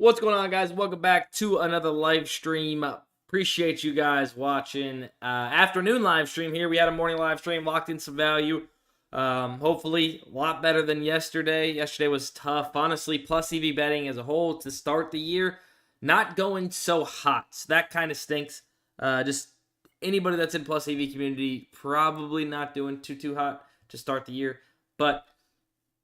What's going on, guys? Welcome back to another live stream. Appreciate you guys watching. Afternoon live stream here. We had a morning live stream, locked in some value. Hopefully, a lot better than yesterday. Yesterday was tough. Honestly, plus EV betting as a whole to start the year, not going so hot. So that kind of stinks. Just anybody that's in plus EV community, probably not doing too hot to start the year. But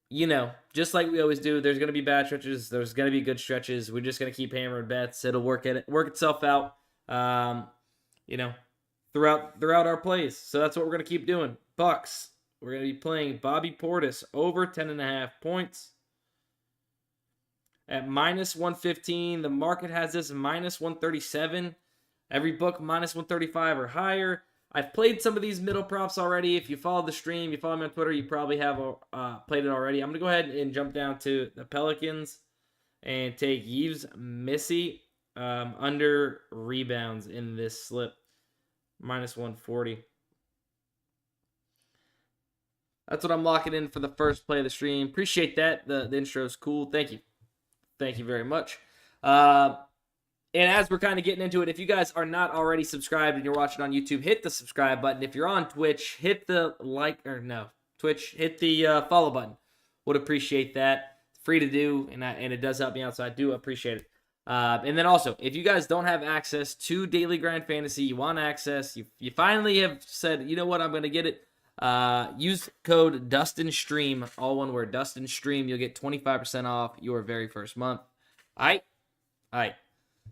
you know, just like we always do, there's going to be bad stretches. There's going to be good stretches. We're just going to keep hammering bets. It'll work itself out, throughout our plays. So that's what we're going to keep doing. Bucks, we're going to be playing Bobby Portis over 10.5 points at minus 115. The market has this minus 137. Every book minus 135 or higher. I've played some of these middle props already. If you follow the stream, you follow me on Twitter, you probably have played it already. I'm going to go ahead and jump down to the Pelicans and take Yves Missy under rebounds in this slip. Minus 140. That's what I'm locking in for the first play of the stream. Appreciate that. The intro is cool. Thank you. Thank you very much. And as we're kind of getting into it, if you guys are not already subscribed and you're watching on YouTube, hit the subscribe button. If you're on Twitch, hit the hit the follow button. Would appreciate that. It's free to do, and it does help me out, so I do appreciate it. And then also, if you guys don't have access to Daily Grind Fantasy, you want access, you finally have said, you know what, I'm going to get it. Use code DUSTINSTREAM, all one word, DUSTINSTREAM. You'll get 25% off your very first month. All right.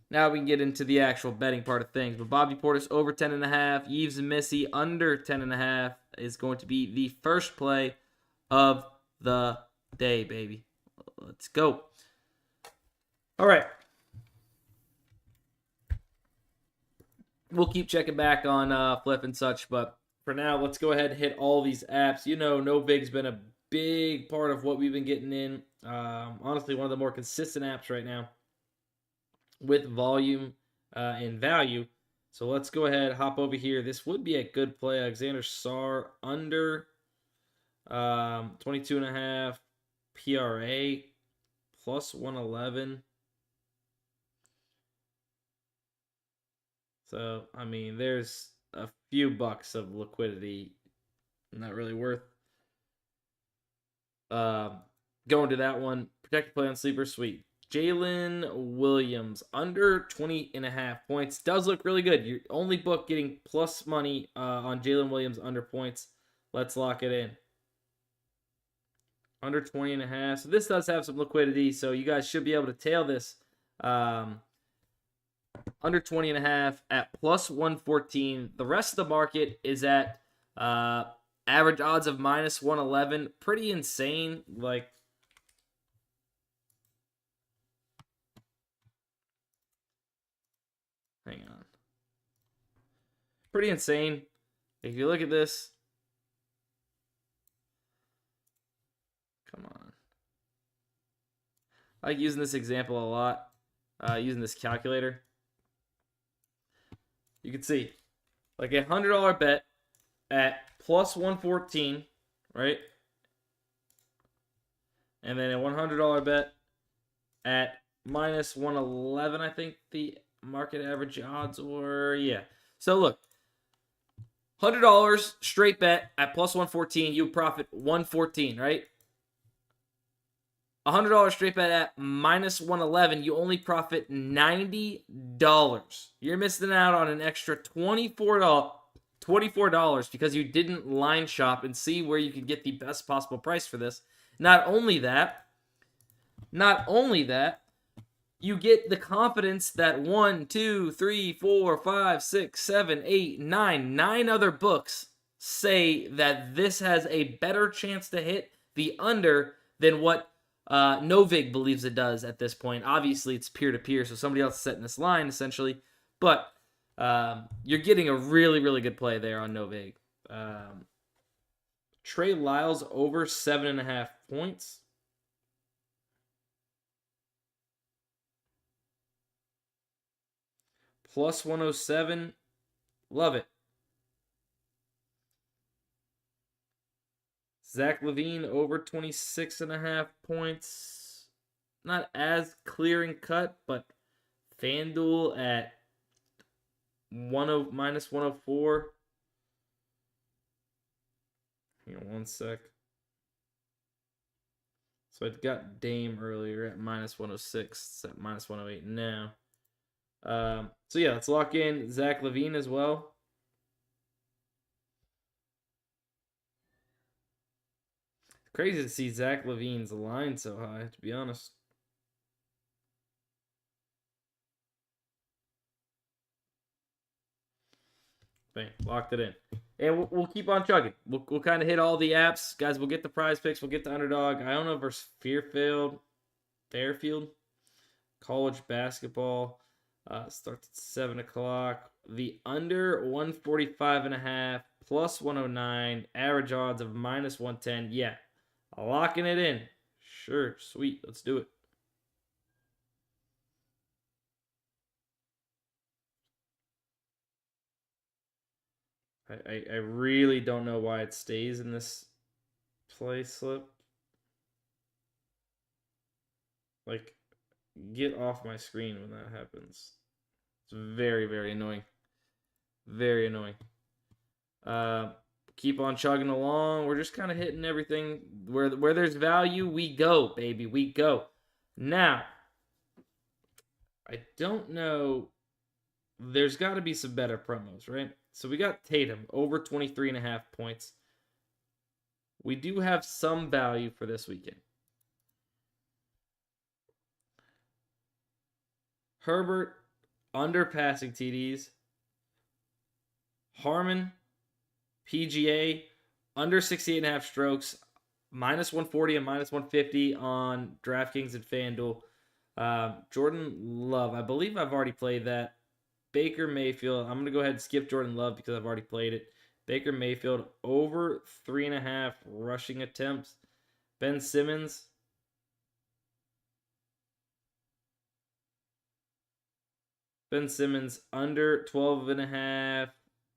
Now we can get into the actual betting part of things. But Bobby Portis over 10.5. Yves Missy under 10.5 is going to be the first play of the day, baby. Let's go. All right. We'll keep checking back on Fliff and such, but for now, let's go ahead and hit all these apps. You know, NoVig's been a big part of what we've been getting in. Honestly, one of the more consistent apps right now with volume and value. So let's go ahead, hop over here. This would be a good play. Alexander Sarr under 22.5 PRA plus 111. So, I mean, there's a few bucks of liquidity. Not really worth going to that one. Protected play on sleeper, sweet. Jalen Williams under 20.5 points. Does look really good. Your only book getting plus money on Jalen Williams under points. Let's lock it in. Under 20.5. So this does have some liquidity, so you guys should be able to tail this. Under 20.5 at plus 114. The rest of the market is at average odds of minus 111. Pretty insane. Like, hang on. Pretty insane. If you look at this. Come on. I like using this example a lot. Using this calculator. You can see. Like a $100 bet at plus 114. Right? And then a $100 bet at minus 111, I think the market average odds were. Yeah. So look, $100 straight bet at plus 114, you profit 114, right? $100 straight bet at minus 111, you only profit $90. You're missing out on an extra $24 because you didn't line shop and see where you could get the best possible price for this. Not only that, you get the confidence that 1, 2, 3, 4, 5, 6, 7, 8, 9 other books say that this has a better chance to hit the under than what NoVig believes it does at this point. Obviously, it's peer-to-peer, so somebody else is setting this line, essentially. But you're getting a really, really good play there on NoVig. Trey Lyles over 7.5 points. Plus 107. Love it. Zach LaVine over 26.5 points. not as clear and cut, but FanDuel at minus 104. Hang on one sec. So I got Dame earlier at minus 106. It's at minus 108 now. So yeah, let's lock in Zach LaVine as well. It's crazy to see Zach LaVine's line so high, to be honest. Bang, locked it in. And we'll keep on chugging. We'll kind of hit all the apps. Guys, we'll get the PrizePicks. We'll get the Underdog. I don't know versus Fairfield. College basketball. Starts at 7 o'clock. The under 145.5 plus 109. Average odds of minus 110. Yeah, locking it in. Sure, sweet. Let's do it. I really don't know why it stays in this play slip. Like, get off my screen when that happens. It's very, very annoying. Very annoying. Keep on chugging along. We're just kind of hitting everything. Where there's value, we go, baby. We go. Now, I don't know. There's got to be some better promos, right? So we got Tatum over 23.5 points. We do have some value for this weekend. Herbert under passing TDs. Harmon PGA under 68.5 strokes, minus 140 and minus 150 on DraftKings and FanDuel. Jordan Love, I believe I've already played that. Baker Mayfield, I'm going to go ahead and skip Jordan Love because I've already played it. Baker Mayfield over 3.5 rushing attempts. Ben Simmons. Ben Simmons under 12.5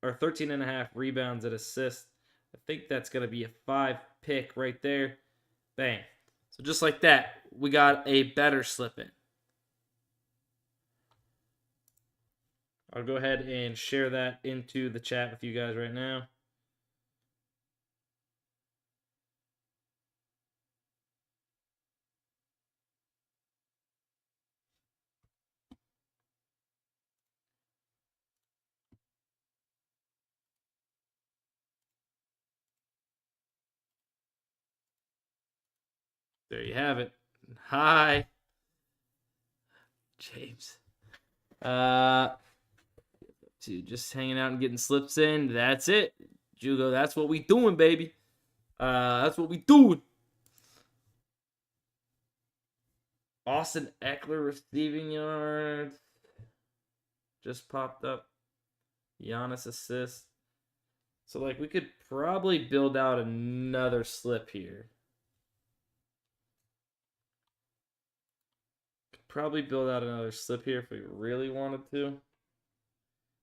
or 13.5 rebounds and assists. I think that's going to be a 5 pick right there. Bang. So just like that, we got a better slip in. I'll go ahead and share that into the chat with you guys right now. There you have it. Hi, James. Just hanging out and getting slips in. That's it, Jugo. That's what we doing, baby. That's what we doing. Austin Eckler receiving yards just popped up. Giannis assist. So like we could probably build out another slip here. Probably build out another slip here if we really wanted to.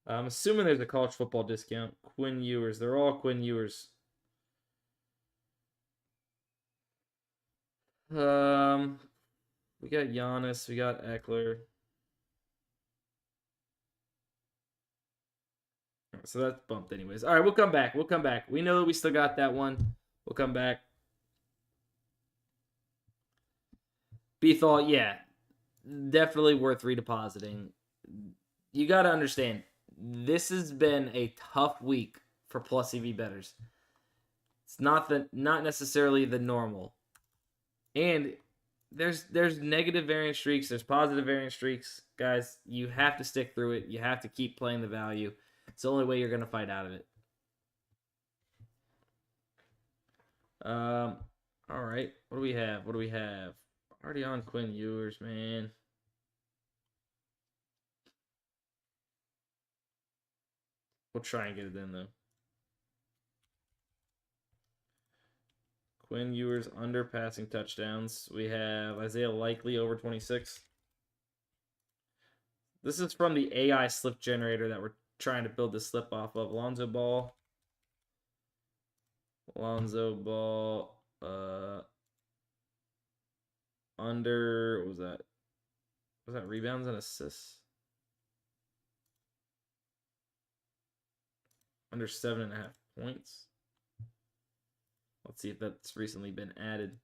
I'm assuming there's a college football discount. Quinn Ewers. They're all Quinn Ewers. We got Giannis. We got Eckler. So that's bumped anyways. All right, we'll come back. We'll come back. We know that we still got that one. We'll come back. Bethal, yeah. Definitely worth redepositing. You got to understand, this has been a tough week for plus EV bettors. It's not necessarily the normal. And there's negative variance streaks, there's positive variance streaks. Guys, you have to stick through it. You have to keep playing the value. It's the only way you're going to fight out of it. All right. What do we have? Already on Quinn Ewers, man. We'll try and get it in, though. Quinn Ewers under passing touchdowns. We have Isaiah Likely over 26. This is from the AI slip generator that we're trying to build this slip off of. Lonzo Ball. under, what was that? Was that rebounds and assists? Under 7.5 points. Let's see if that's recently been added.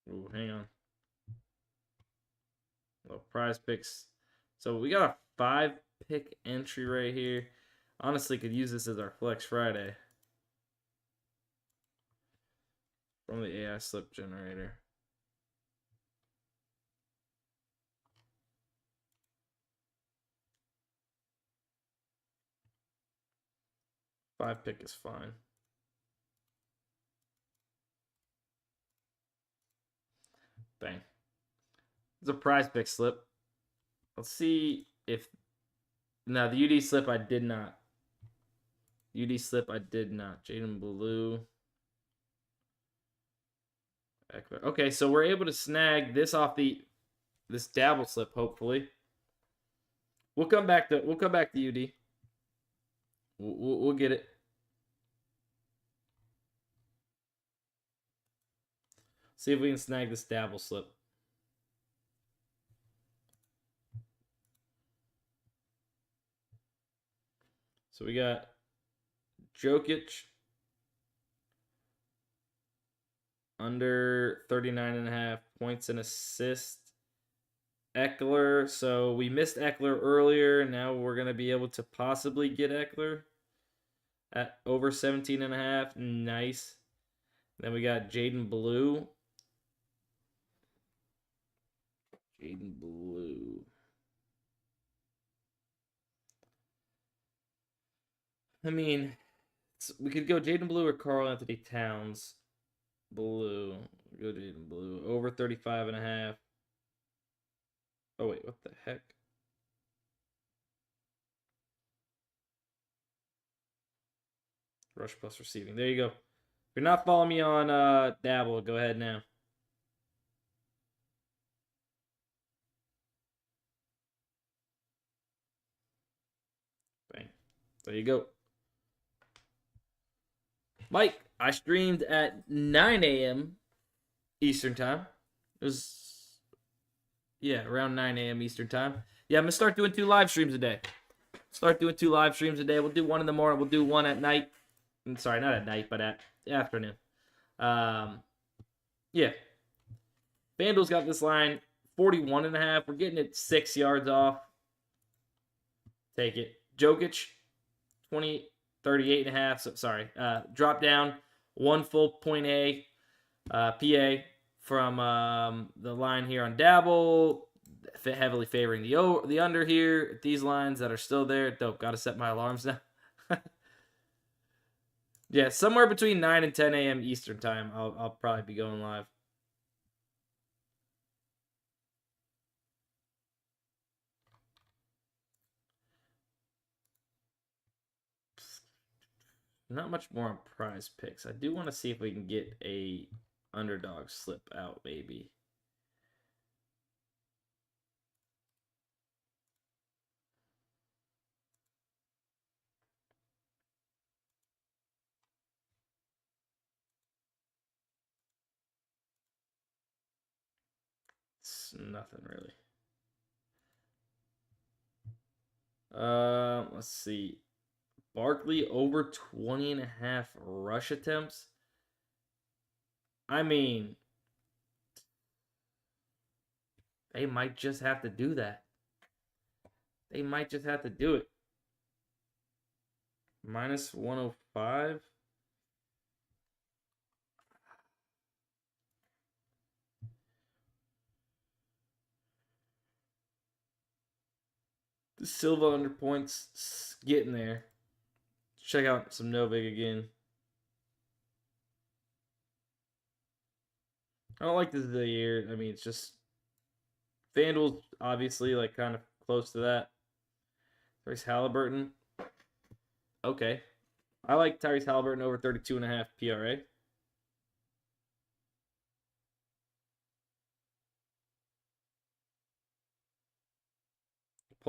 Ooh, hang on. Well, PrizePicks. So we got a 5-pick entry right here. Honestly, could use this as our Flex Friday. From the AI slip generator. Five pick is fine. Bang. It's a PrizePick slip. Let's see if... Now, the UD slip I did not. UD slip I did not. Jaden Blue. Okay, so we're able to snag this off this dabble slip, hopefully. We'll come back to UD. We'll get it. See if we can snag this dabble slip. So we got Jokic under 39.5 points and assists. Eckler. So we missed Eckler earlier. Now we're going to be able to possibly get Eckler at over 17.5. Nice. Then we got Jaden Blue. Jaden Blue. I mean, we could go Jaden Blue or Karl Anthony Towns. Blue. Go Jaden Blue. Over 35.5. Oh, wait. What the heck? Rush plus receiving. There you go. If you're not following me on Dabble, go ahead now. Bang. There you go. Mike, I streamed at 9 a.m. Eastern time. It was, yeah, around 9 a.m. Eastern time. Yeah, I'm going to start doing 2 live streams a day. We'll do one in the morning. We'll do one at night. I'm sorry, not at night, but at afternoon. Yeah. FanDuel's got this line 41.5. We're getting it 6 yards off. Take it. Jokic, 38.5. So, sorry. Drop down 1 full point A. PA from the line here on Dabble. Heavily favoring the under here. These lines that are still there. Dope. Got to set my alarms now. Yeah, somewhere between 9 and 10 a.m. Eastern time, I'll probably be going live. Not much more on PrizePicks. I do want to see if we can get a Underdog slip out, maybe. It's nothing really. Let's see. Barkley over 20.5 rush attempts. I mean, they might just have to do that. They might just have to do it. Minus 105. The Silva under points getting there. Check out some Novig again. I don't like this of the year. I mean, it's just FanDuel's obviously like kind of close to that. Tyrese Halliburton. Okay. I like Tyrese Halliburton over 32.5 PRA.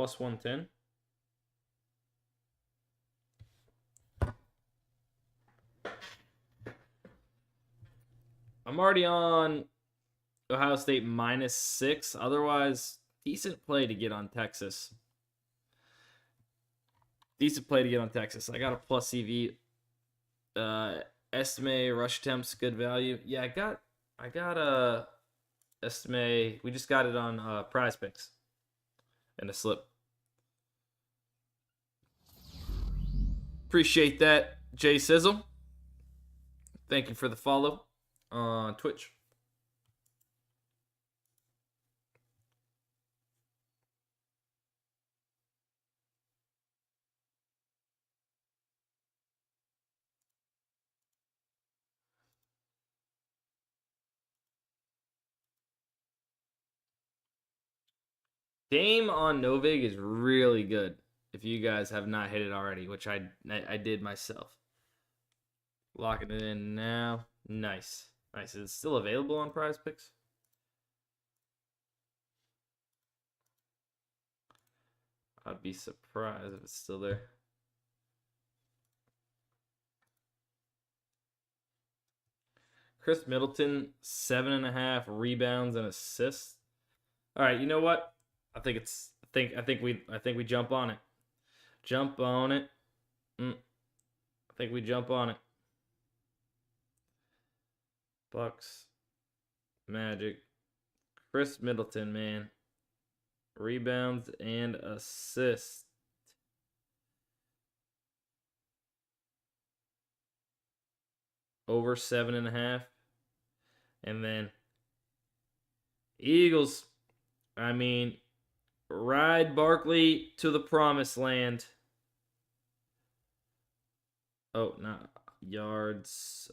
plus 110. I'm already on Ohio State -6. Otherwise, decent play to get on Texas. Decent play to get on Texas. I got a plus EV. Estimate rush attempts, good value. Yeah, I got a estimate. We just got it on PrizePicks and a slip. Appreciate that, Jay Sizzle. Thank you for the follow on Twitch. Dame on Novig is really good. If you guys have not hit it already, which I did myself. Locking it in now. Nice. Nice. Is it still available on PrizePicks? I'd be surprised if it's still there. Chris Middleton, 7.5 rebounds and assists. All right, you know what? I think we jump on it. Jump on it. I think we jump on it. Bucks, Magic, Chris Middleton, man. Rebounds and assists. Over 7.5. And then Eagles. I mean, ride Barkley to the promised land. Oh, not yards.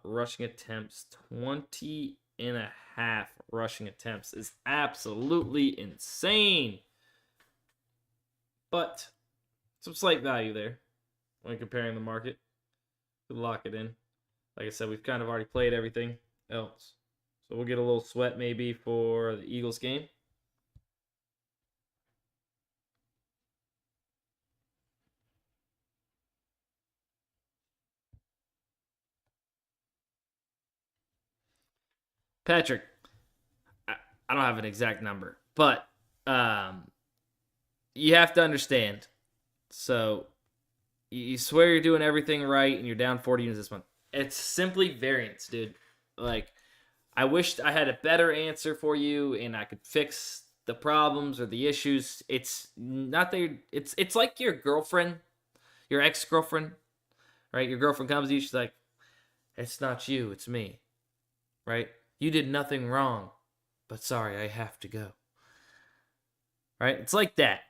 Rushing attempts. 20.5 rushing attempts is absolutely insane. But some slight value there when comparing the market. We'll lock it in. Like I said, we've kind of already played everything else. So we'll get a little sweat maybe for the Eagles game. Patrick, I don't have an exact number, but you have to understand. So you swear you're doing everything right and you're down 40 units this month. It's simply variance, dude. Like, I wished I had a better answer for you and I could fix the problems or the issues. It's not that it's like your girlfriend, your ex-girlfriend, right? Your girlfriend comes to you, she's like, it's not you, it's me, right? You did nothing wrong, but sorry, I have to go. Right? It's like that.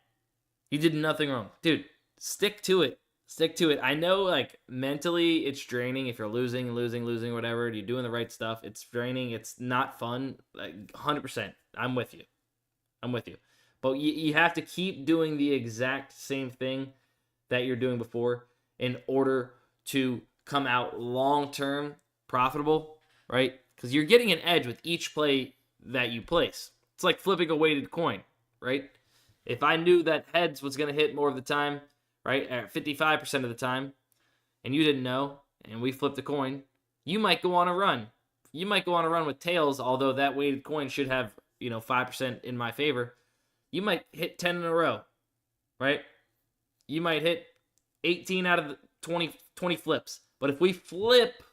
You did nothing wrong. Dude, stick to it. Stick to it. I know, like, mentally it's draining if you're losing, whatever. You're doing the right stuff. It's draining. It's not fun. Like, 100%. I'm with you. But you have to keep doing the exact same thing that you're doing before in order to come out long-term profitable, right? Because you're getting an edge with each play that you place. It's like flipping a weighted coin, right? If I knew that heads was going to hit more of the time, right, at 55% of the time, and you didn't know, and we flipped a coin, you might go on a run. You might go on a run with tails, although that weighted coin should have, 5% in my favor. You might hit 10 in a row, right? You might hit 18 out of the 20 flips. But if we flip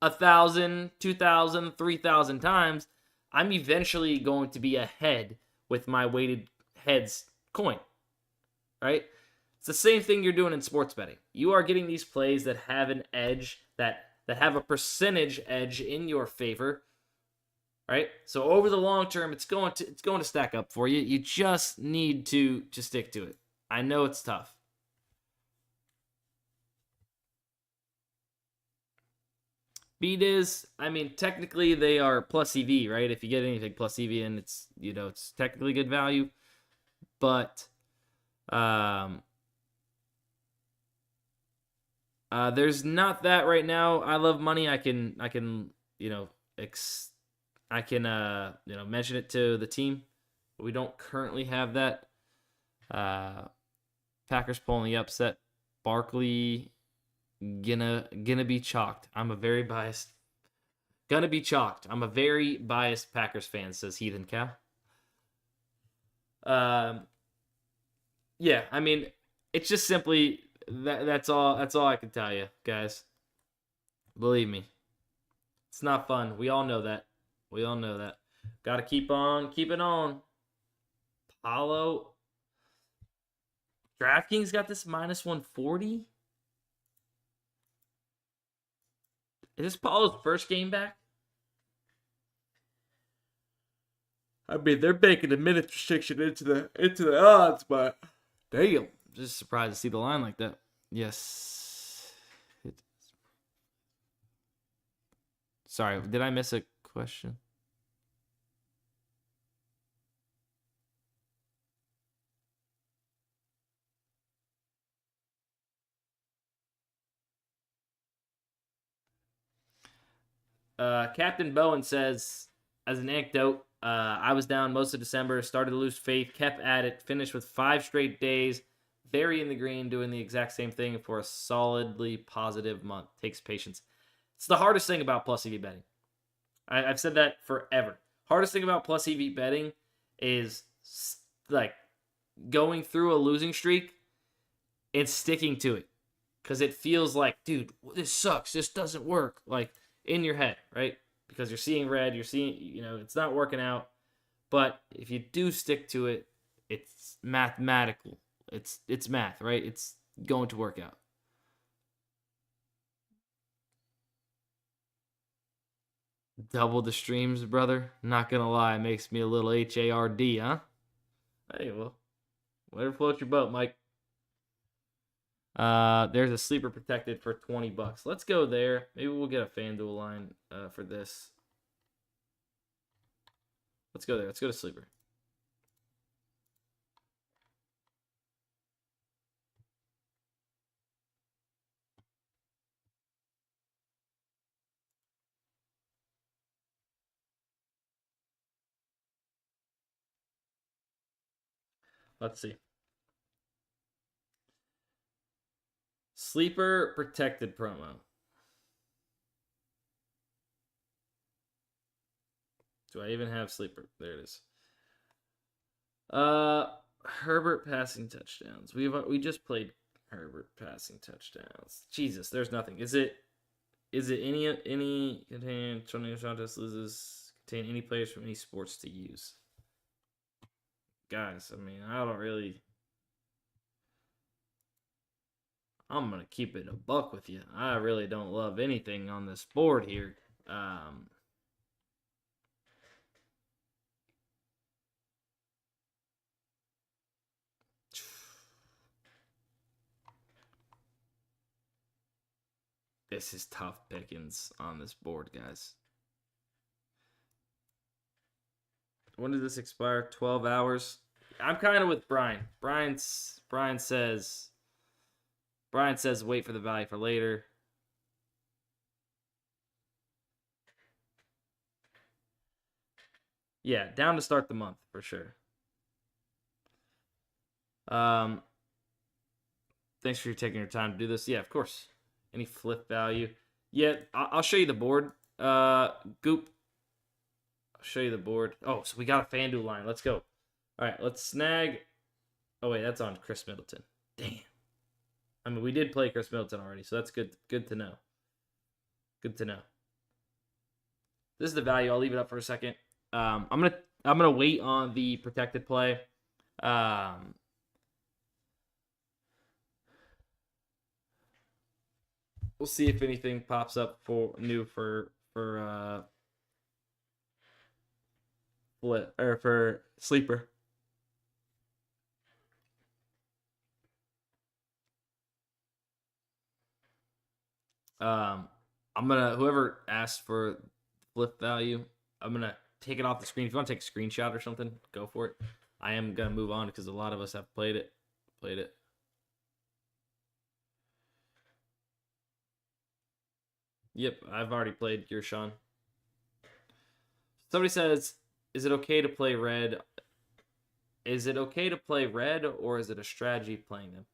1,000, 2,000, 3,000 times, I'm eventually going to be ahead with my weighted heads coin, right? It's the same thing you're doing in sports betting. You are getting these plays that have an edge, that have a percentage edge in your favor, right? So over the long term, it's going to stack up for you. You just need to stick to it. I know it's tough. Beat is, technically they are plus EV, right? If you get anything plus EV in, it's, it's technically good value. But there's not that right now. I love money. I can mention it to the team. But we don't currently have that. Packers pulling the upset. Barkley gonna be chalked. I'm a very biased Packers fan, says Heathen Cow. Yeah, I mean, it's just simply that's all I can tell you, guys. Believe me. It's not fun. We all know that. Got to keep on keeping on. Paulo. DraftKings got this minus 140. Is this Paulo's first game back? I mean, they're baking a minute restriction into the odds, but damn, just surprised to see the line like that. Yes. Sorry, did I miss a question? Captain Bowen says, as an anecdote, I was down most of December, started to lose faith, kept at it, finished with 5 straight days, very in the green, doing the exact same thing for a solidly positive month. Takes patience. It's the hardest thing about plus EV betting. I've said that forever. Hardest thing about plus EV betting is like going through a losing streak and sticking to it. Because it feels like, dude, this sucks. This doesn't work. Like, in your head, right? Because you're seeing red, it's not working out. But if you do stick to it, it's mathematical. It's math, right? It's going to work out. Double the streams, brother. Not gonna lie, it makes me a little HARD, huh? Hey, well, whatever floats your boat, Mike. There's a sleeper protected for $20. Let's go there. Maybe we'll get a FanDuel line for this. Let's go there. Let's go to sleeper. Let's see. Sleeper protected promo. Do I even have sleeper? There it is. Herbert passing touchdowns. We just played Herbert passing touchdowns. Jesus, there's nothing. Is it any contain Tony Santos loses contain any players from any sports to use? Guys, I mean, I don't really. I'm gonna keep it a buck with you. I really don't love anything on this board here. This is tough pickings on this board, guys. When did this expire? 12 hours. I'm kind of with Brian. Brian says wait for the value for later. Yeah, down to start the month for sure. Thanks for taking your time to do this. Yeah, of course. Any flip value? Yeah, I'll show you the board. Goop. I'll show you the board. Oh, so we got a FanDuel line. Let's go. All right, let's snag. Oh wait, that's on Chris Middleton. Damn. I mean, we did play Chris Middleton already, so that's good. Good to know. Good to know. This is the value. I'll leave it up for a second. I'm gonna wait on the protected play. We'll see if anything pops up for sleeper. I'm gonna whoever asked for flip value, I'm gonna take it off the screen. If you want to take a screenshot or something, go for it. I am gonna move on because a lot of us have played it. Yep, I've already played Gershawn. Somebody says, is it okay to play red is it okay to play red, or is it a strategy playing them?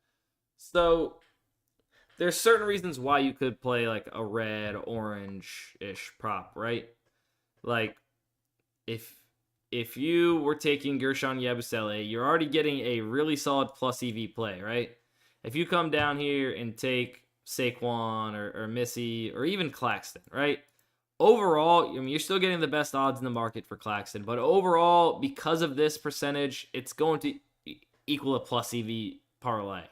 So there's certain reasons why you could play like a red, orange-ish prop, right? Like if you were taking Gershon Yabusele, you're already getting a really solid plus EV play, right? If you come down here and take Saquon or Missy or even Claxton, right? Overall, I mean, you're still getting the best odds in the market for Claxton, but overall, because of this percentage, it's going to equal a plus EV parlay,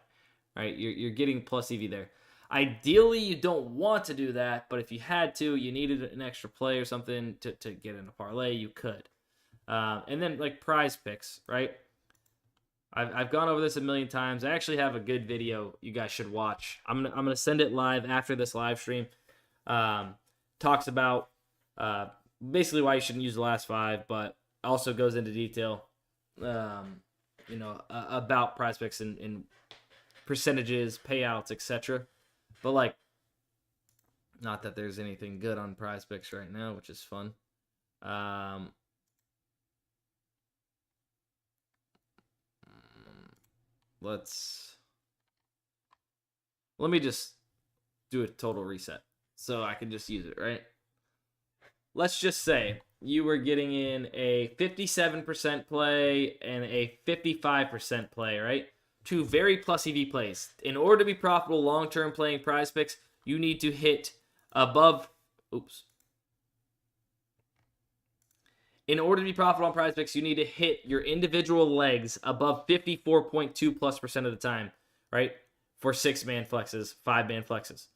right? You're getting plus EV there. Ideally, you don't want to do that, but if you had to, you needed an extra play or something to get in a parlay, you could. And then like PrizePicks, right? I've gone over this a million times. I actually have a good video you guys should watch. I'm gonna send it live after this live stream. Talks about basically why you shouldn't use the last 5, but also goes into detail, about PrizePicks and percentages, payouts, etc. But like, not that there's anything good on PrizePicks right now, which is fun. Let me just do a total reset so I can just use it, right? Let's just say you were getting in a 57% play and a 55% play, right? 2 very plus EV plays. In order to be profitable long-term playing PrizePicks, you need to hit above... In order to be profitable on PrizePicks, you need to hit your individual legs above 54.2% of the time, right? For 6-man flexes, 5-man flexes.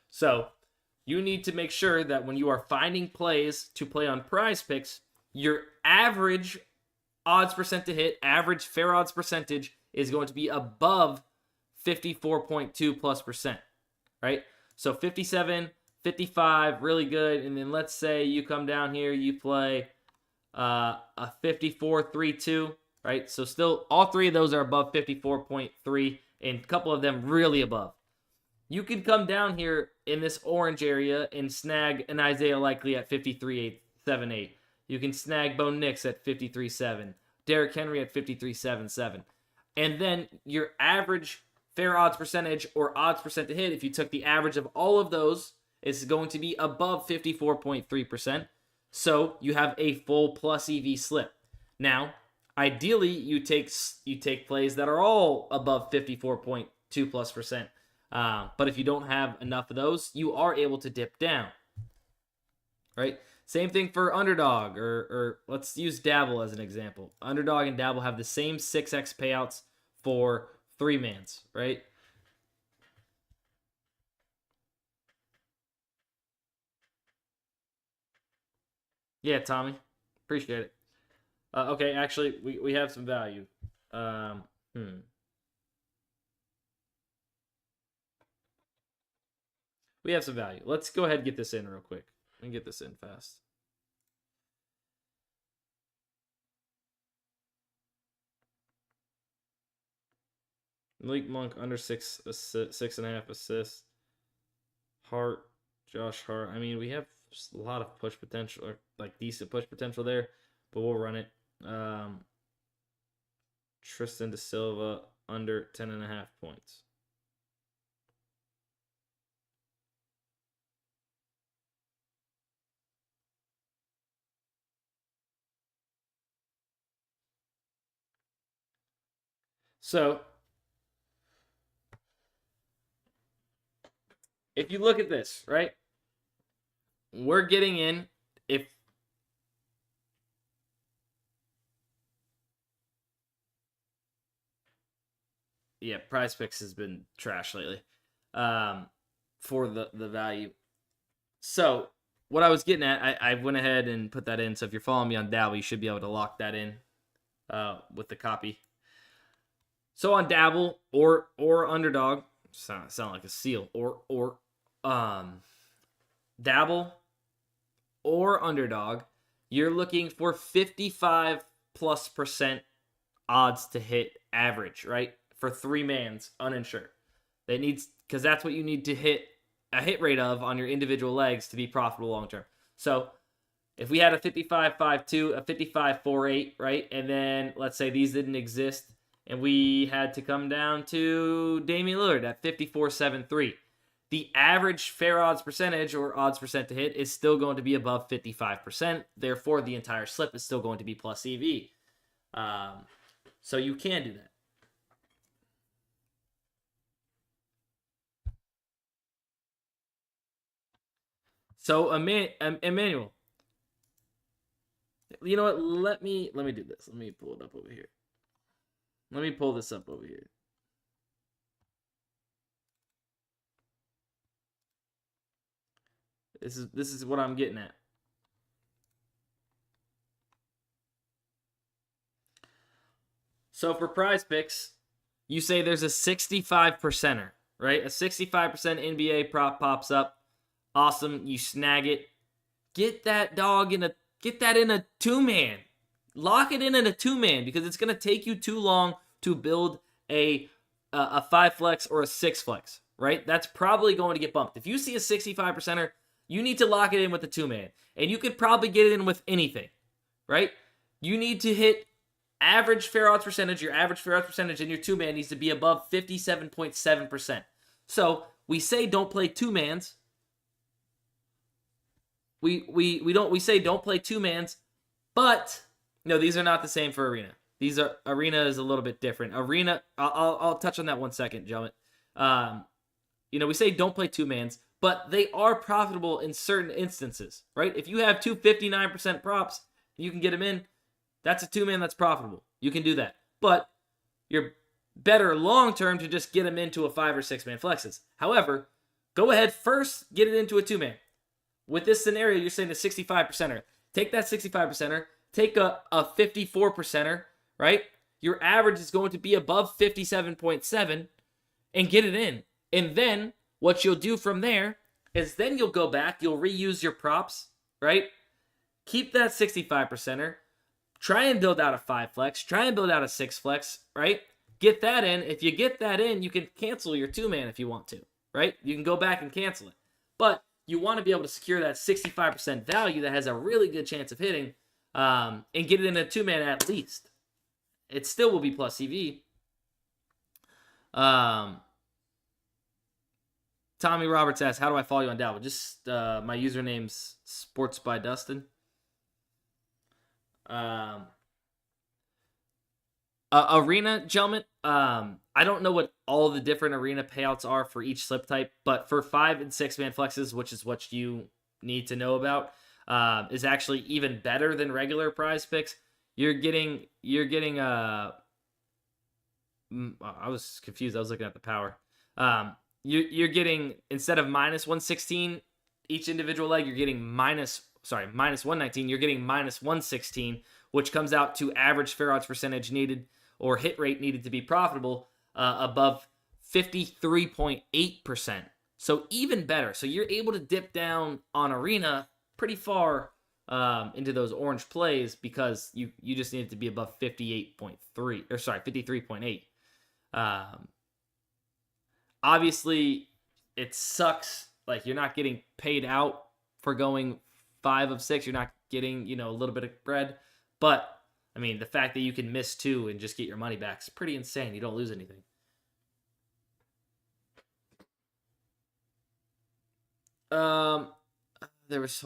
So you need to make sure that when you are finding plays to play on PrizePicks, your average odds percent to hit, average fair odds percentage is going to be above 54.2%, right? So 57, 55, really good. And then let's say you come down here, you play a 54.32, right? So still all 3 of those are above 54.3 and a couple of them really above. You can come down here in this orange area and snag an Isaiah Likely at 53.78. You can snag Bo Nix at 53.7. Derrick Henry at 53.77. And then your average fair odds percentage or odds percent to hit, if you took the average of all of those, is going to be above 54.3%. So you have a full plus EV slip. Now, ideally, you take plays that are all above 54.2%+. But if you don't have enough of those, you are able to dip down. Right? Same thing for Underdog, or let's use Dabble as an example. Underdog and Dabble have the same 6x payouts for 3-mans, right? Yeah, Tommy. Appreciate it. Okay, actually, we have some value. We have some value. Let's go ahead and get this in real quick. And get this in fast. Malik Monk under 6.5 assists. Hart, Josh Hart. I mean, we have a lot of push potential, or like decent push potential there, but we'll run it. Tristan Da Silva under 10.5 points. So, if you look at this, right? We're getting in if yeah, PrizePicks has been trash lately. For the value. So what I was getting at, I went ahead and put that in. So if you're following me on Dabble, you should be able to lock that in with the copy. So on Dabble or Underdog, sound like a seal, or Dabble or Underdog, you're looking for 55+% odds to hit average, right? For 3-mans uninsured. That needs, because that's what you need to hit a hit rate of on your individual legs to be profitable long term. So if we had a 55-5-2, a 55-4-8, right? And then let's say these didn't exist and we had to come down to Damian Lillard at 54-7-3. The average fair odds percentage or odds percent to hit is still going to be above 55%. Therefore, the entire slip is still going to be plus EV. So you can do that. So Emmanuel, you know what? Let me do this. Let me pull it up over here. Let me pull this up over here. This is what I'm getting at. So for PrizePicks, you say there's a 65%er, right? A 65% NBA prop pops up. Awesome, you snag it. Get that in a two-man. Lock it in a two-man because it's going to take you too long to build a 5-flex or a 6-flex, right? That's probably going to get bumped. If you see a 65%er, you need to lock it in with the two-man. And you could probably get it in with anything, right? You need to hit average fair odds percentage. Your average fair odds percentage in your two-man needs to be above 57.7%. So we say don't play two-mans. We say don't play two-mans, but no, these are not the same for Arena. Arena is a little bit different. Arena, I'll touch on that 1 second, gentlemen. We say don't play two-mans, but they are profitable in certain instances, right? If you have two 59% props, you can get them in. That's a two-man that's profitable. You can do that. But you're better long-term to just get them into a 5 or 6-man flexes. However, go ahead first, get it into a two-man. With this scenario, you're saying a 65%er. Take that 65%er, take a 54%er, right? Your average is going to be above 57.7 and get it in. And then what you'll do from there is then you'll go back, you'll reuse your props, right? Keep that 65%er. Try and build out a 5-flex. Try and build out a 6-flex, right? Get that in. If you get that in, you can cancel your two-man if you want to, right? You can go back and cancel it. But you want to be able to secure that 65% value that has a really good chance of hitting and get it in a two-man at least. It still will be plus EV. Tommy Roberts asks, how do I follow you on Dalvin? Just my username's Sports by Dustin. Arena, gentlemen, I don't know what all the different arena payouts are for each slip type, but for 5 and 6-man flexes, which is what you need to know about, is actually even better than regular PrizePicks. You're getting I was confused. I was looking at the power. You're getting, instead of minus 116 each individual leg, you're getting minus 119. You're getting minus 116, which comes out to average fair odds percentage needed or hit rate needed to be profitable above 53.8%. So even better. So you're able to dip down on Arena pretty far into those orange plays because you just need it to be above 53.8. Obviously, it sucks. Like, you're not getting paid out for going 5 of 6. You're not getting, a little bit of bread. But, I mean, the fact that you can miss 2 and just get your money back is pretty insane. You don't lose anything. There's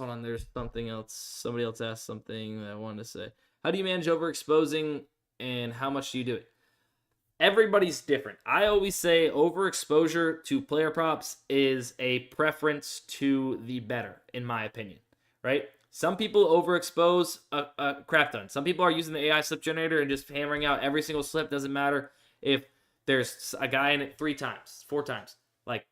something else. Somebody else asked something that I wanted to say. How do you manage overexposing and how much do you do it? Everybody's different. I always say overexposure to player props is a preference to the better, in my opinion, right? Some people overexpose a crap ton. Some people are using the AI slip generator and just hammering out every single slip. Doesn't matter if there's a guy in it 3 times, 4 times. Like,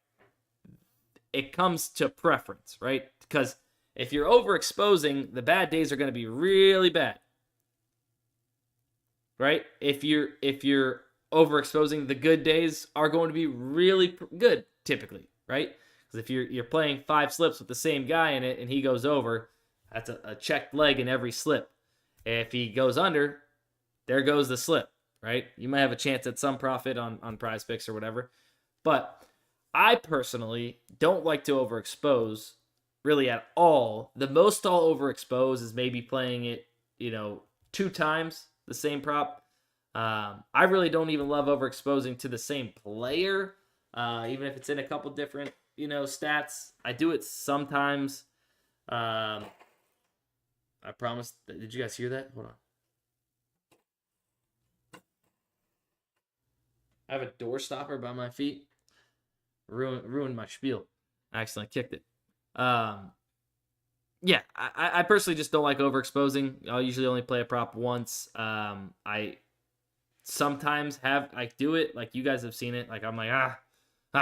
it comes to preference, right? Because if you're overexposing, the bad days are going to be really bad, right? If you're overexposing, the good days are going to be really good, typically, right? Because if you're playing 5 slips with the same guy in it and he goes over, that's a checked leg in every slip. If he goes under, there goes the slip, right? You might have a chance at some profit on PrizePicks or whatever. But I personally don't like to overexpose really at all. The most I'll overexpose is maybe playing it, 2 times the same prop. I really don't even love overexposing to the same player, even if it's in a couple different, stats. I do it sometimes. I promise. Did you guys hear that? Hold on. I have a door stopper by my feet. Ruined my spiel. I accidentally kicked it. Yeah, I personally just don't like overexposing. I'll usually only play a prop once. I sometimes do it like you guys have seen it. Like I'm like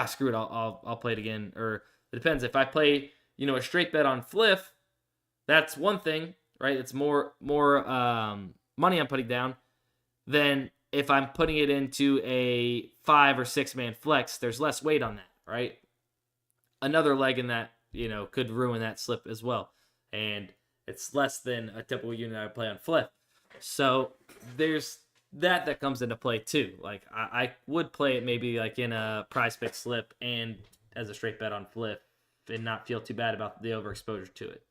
screw it. I'll play it again. Or it depends. If I play a straight bet on Fliff, that's one thing, right? It's more money I'm putting down than if I'm putting it into a 5 or 6 man flex. There's less weight on that, right? Another leg in that could ruin that slip as well, and it's less than a typical unit I would play on Fliff. So there's that comes into play too. Like I would play it maybe like in a PrizePicks slip and as a straight bet on Fliff and not feel too bad about the overexposure to it.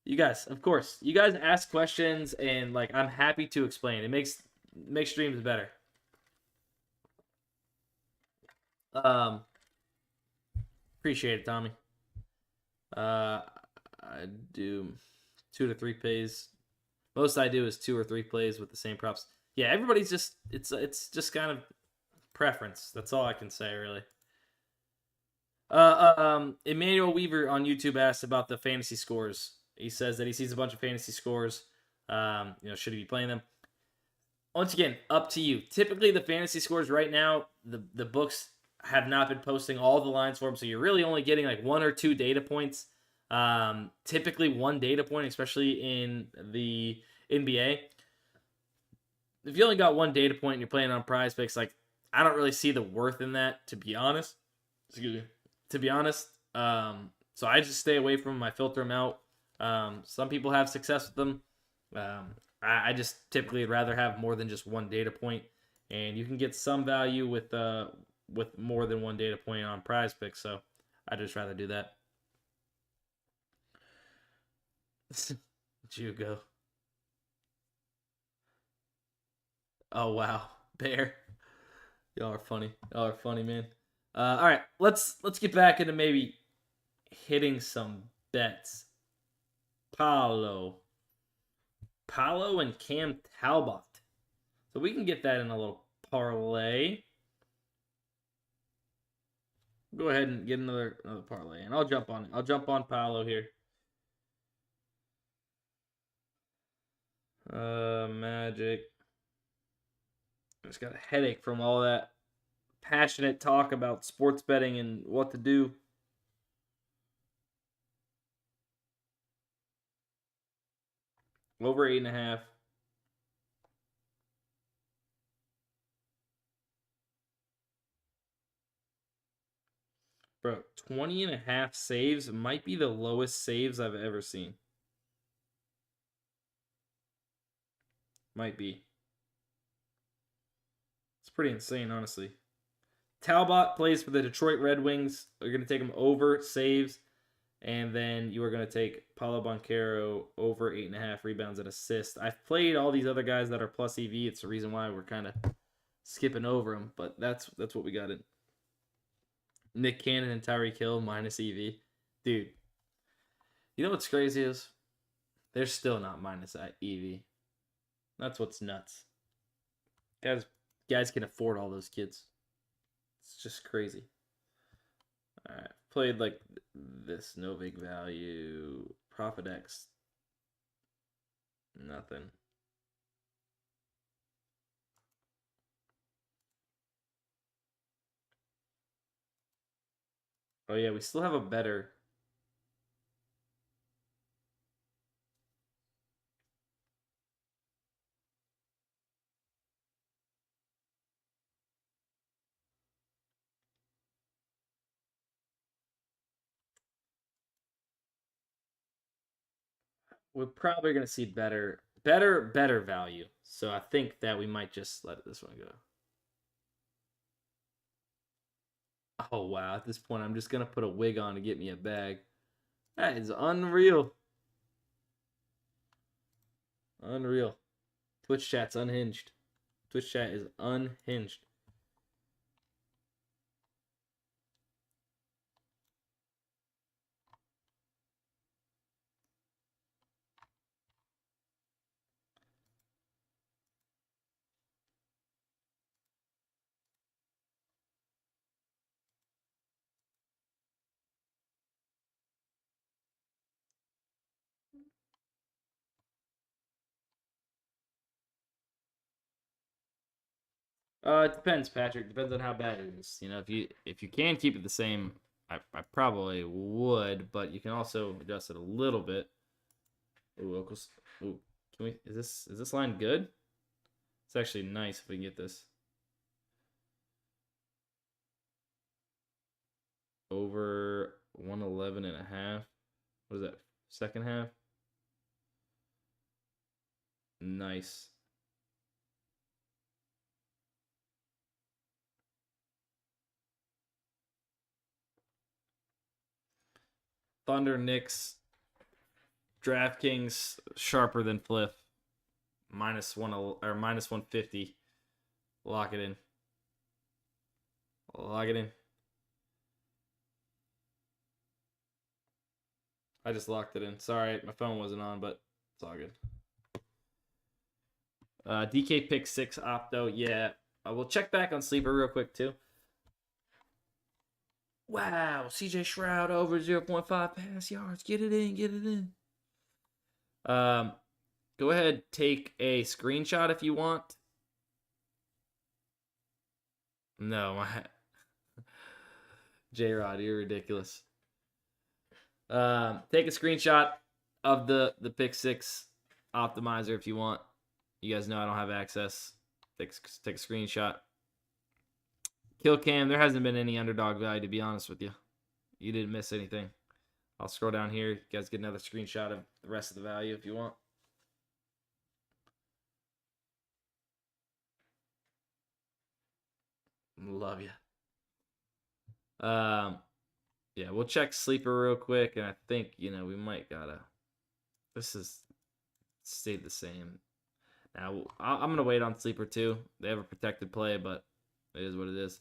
You guys, of course, you guys ask questions and like I'm happy to explain. It makes streams better. Appreciate it, Tommy. I do 2 to 3 plays. Most I do is 2 or 3 plays with the same props. Yeah, everybody's just it's just kind of preference. That's all I can say, really. Emmanuel Weaver on YouTube asked about the fantasy scores. He says that he sees a bunch of fantasy scores. Should he be playing them? Once again, up to you. Typically, the fantasy scores right now, the books have not been posting all the lines for them, so you're really only getting like 1 or 2 data points. Typically 1 data point, especially in the NBA. If you only got 1 data point and you're playing on PrizePicks, like I don't really see the worth in that, to be honest. Excuse me. To be honest, so I just stay away from them. I filter them out. Some people have success with them. I just typically would rather have more than just 1 data point, and you can get some value with more than 1 data point on PrizePicks. So I'd just rather do that. Jugo. Oh wow, Bear. Y'all are funny. Y'all are funny, man. All right, let's get back into maybe hitting some bets. Paulo and Cam Talbot. So we can get that in a little parlay. Go ahead and get another parlay, and I'll jump on it. I'll jump on Paulo here. Magic. I just got a headache from all that passionate talk about sports betting and what to do. Over 8.5. Bro, 20.5 saves might be the lowest saves I've ever seen. Might be. It's pretty insane, honestly. Talbot plays for the Detroit Red Wings. You're going to take him over saves. And then you are going to take Paulo Banchero over 8.5 rebounds and assists. I've played all these other guys that are plus EV. It's the reason why we're kind of skipping over them. But that's what we got in. Nick Cannon and Tyreek Hill minus EV. Dude, you know what's crazy is? They're still not minus EV. That's what's nuts. Guys can afford all those kids. It's just crazy. All right. Played like this. No big value. Profit X. Nothing. Oh, yeah. We still have a better. We're probably going to see better value. So I think that we might just let this one go. Oh, wow. At this point, I'm just going to put a wig on to get me a bag. That is unreal. Unreal. Twitch chat's unhinged. Twitch chat is unhinged. It depends, Patrick. Depends on how bad it is. You know, if you can keep it the same, I probably would, but you can also adjust it a little bit. Ooh, ooh, can we? Is this line good? It's actually nice if we can get this over 111.5. What is that? Second half. Nice. Thunder, Knicks, DraftKings sharper than Fliff. -1 or -150. Lock it in. Lock it in. I just locked it in. Sorry, my phone wasn't on, but it's all good. DK pick 6 opto. Yeah, we'll check back on sleeper real quick too. Wow, CJ Shroud over 0.5 pass yards. Get it in, get it in. Go ahead, take a screenshot if you want. No, J-Rod, you're ridiculous. Take a screenshot of the pick 6 optimizer if you want. You guys know I don't have access. Take a screenshot. Kill cam, there hasn't been any underdog value, to be honest with you. You didn't miss anything. I'll scroll down here. You guys get another screenshot of the rest of the value if you want. Love you. Yeah, we'll check sleeper real quick, and I think, you know, we might gotta. This is stayed the same. Now, I'm going to wait on sleeper too. They have a protected play, but it is what it is.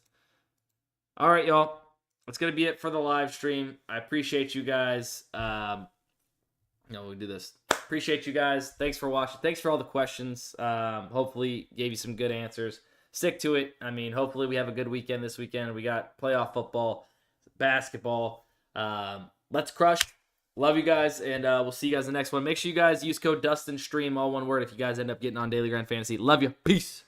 All right, y'all. That's going to be it for the live stream. I appreciate you guys. We'll do this. Appreciate you guys. Thanks for watching. Thanks for all the questions. Hopefully, gave you some good answers. Stick to it. I mean, hopefully we have a good weekend this weekend. We got playoff football, basketball. Let's crush. Love you guys, and we'll see you guys in the next one. Make sure you guys use code DUSTINSTREAM, all one word, if you guys end up getting on Daily Grind Fantasy. Love you. Peace.